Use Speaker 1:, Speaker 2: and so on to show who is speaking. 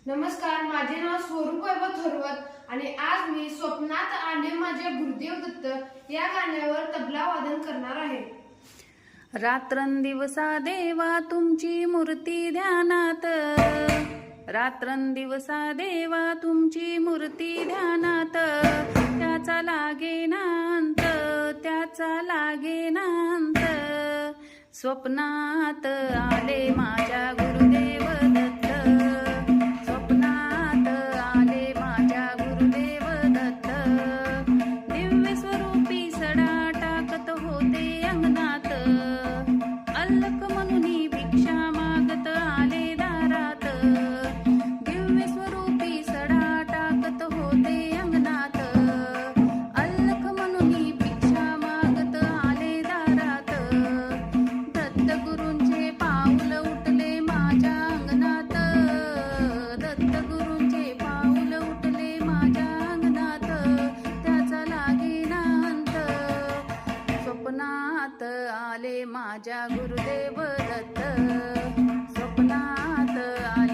Speaker 1: नमस्कार, माझे नाव स्वरूप वैभव थोरवत आणि आज मी स्वप्नात आले माझे गुरुदेव दत्त या गाण्यावर तबला वादन करणार आहे.
Speaker 2: रात्रंदिवसा देवा तुमची मूर्ती ध्यानात, रात्रंदिवसा देवा तुमची मूर्ती ध्यानात, त्याचा लागेनांत, त्याचा लागेनांत. स्वप्नात आले माझ्या गुरुदेव दत्त, स्वप्नात आले माझ्या गुरुदेव दत्त. दिव्य स्वरूपी सडा टाकत होते अंगणात, अल्लख म्हणून भिक्षा मागत आले दारात. दिव्य स्वरूपी सडा टाकत होते अंगणात, अल्लख म्हणून भिक्षा मागत आले दारात. दत्त गुरूंचे पाऊल उठले माझ्या अंगणात, दत्त गुरूंचे पाऊल उठले माझ्या अंगणात, त्याचा लागेनांत. स्वप्नात आले माझ्या गुरुदेव दत्त, स्वप्नात आले